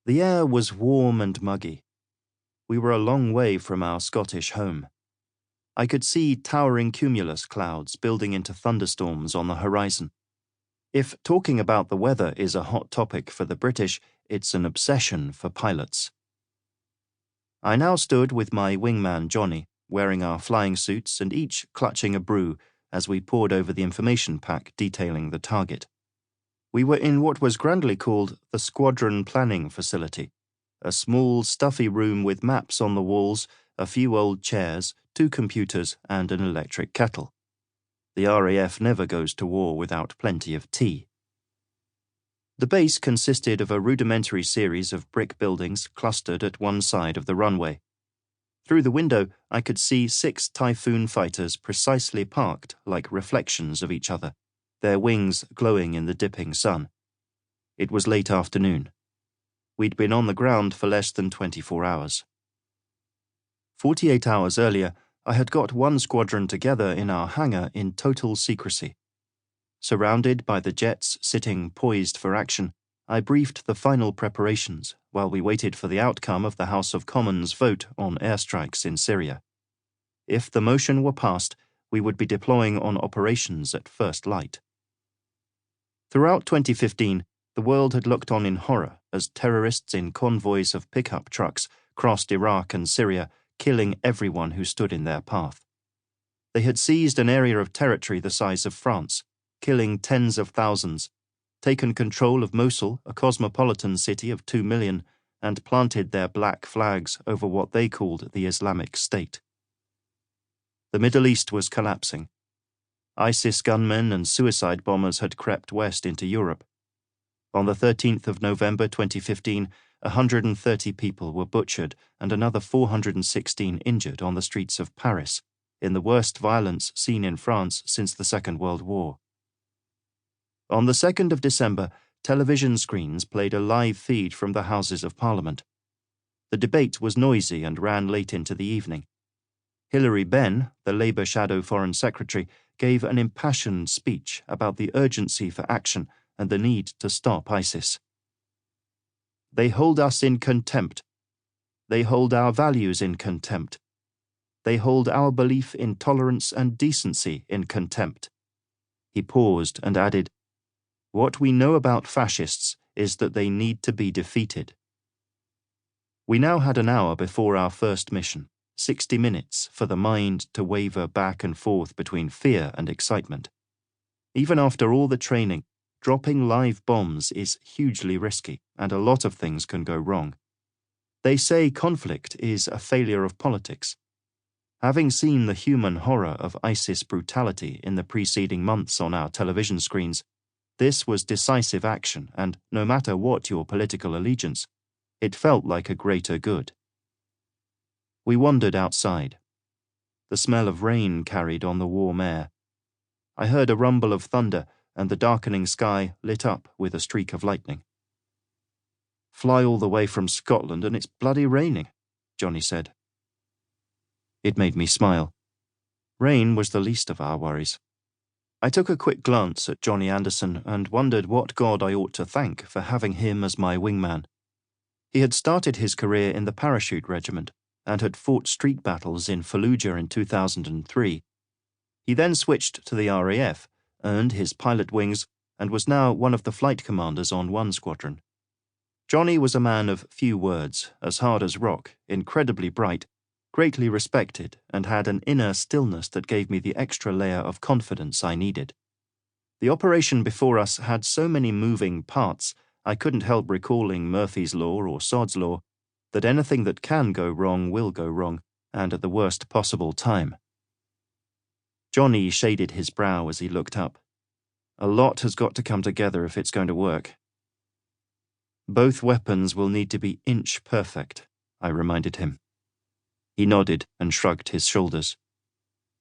The air was warm and muggy. We were a long way from our Scottish home. I could see towering cumulus clouds building into thunderstorms on the horizon. If talking about the weather is a hot topic for the British, it's an obsession for pilots. I now stood with my wingman Johnny, wearing our flying suits and each clutching a brew as we pored over the information pack detailing the target. We were in what was grandly called the Squadron Planning Facility, a small, stuffy room with maps on the walls, a few old chairs, 2 computers, and an electric kettle. The RAF never goes to war without plenty of tea. The base consisted of a rudimentary series of brick buildings clustered at one side of the runway. Through the window, I could see 6 Typhoon fighters precisely parked like reflections of each other, their wings glowing in the dipping sun. It was late afternoon. We'd been on the ground for less than 24 hours. 48 hours earlier, I had got one squadron together in our hangar in total secrecy. Surrounded by the jets sitting poised for action, I briefed the final preparations while we waited for the outcome of the House of Commons vote on airstrikes in Syria. If the motion were passed, we would be deploying on operations at first light. Throughout 2015, the world had looked on in horror as terrorists in convoys of pickup trucks crossed Iraq and Syria, killing everyone who stood in their path. They had seized an area of territory the size of France, killing tens of thousands, taken control of Mosul, a cosmopolitan city of 2 million, and planted their black flags over what they called the Islamic State. The Middle East was collapsing. ISIS gunmen and suicide bombers had crept west into Europe. On the 13th of November 2015, 130 people were butchered and another 416 injured on the streets of Paris, in the worst violence seen in France since the Second World War. On the 2nd of December, television screens played a live feed from the Houses of Parliament. The debate was noisy and ran late into the evening. Hilary Benn, the Labour Shadow Foreign Secretary, gave an impassioned speech about the urgency for action and the need to stop ISIS. They hold us in contempt. They hold our values in contempt. They hold our belief in tolerance and decency in contempt. He paused and added, "What we know about fascists is that they need to be defeated." We now had an hour before our first mission, 60 minutes for the mind to waver back and forth between fear and excitement. Even after all the training, dropping live bombs is hugely risky, and a lot of things can go wrong. They say conflict is a failure of politics. Having seen the human horror of ISIS brutality in the preceding months on our television screens, this was decisive action, and no matter what your political allegiance, it felt like a greater good. We wandered outside. The smell of rain carried on the warm air. I heard a rumble of thunder, and the darkening sky lit up with a streak of lightning. "Fly all the way from Scotland and it's bloody raining," Johnny said. It made me smile. Rain was the least of our worries. I took a quick glance at Johnny Anderson and wondered what God I ought to thank for having him as my wingman. He had started his career in the Parachute Regiment and had fought street battles in Fallujah in 2003. He then switched to the RAF, earned his pilot wings, and was now one of the flight commanders on one squadron. Johnny was a man of few words, as hard as rock, incredibly bright, greatly respected, and had an inner stillness that gave me the extra layer of confidence I needed. The operation before us had so many moving parts, I couldn't help recalling Murphy's Law or Sod's Law, that anything that can go wrong will go wrong, and at the worst possible time. Johnny shaded his brow as he looked up. A lot has got to come together if it's going to work. Both weapons will need to be inch perfect, I reminded him. He nodded and shrugged his shoulders.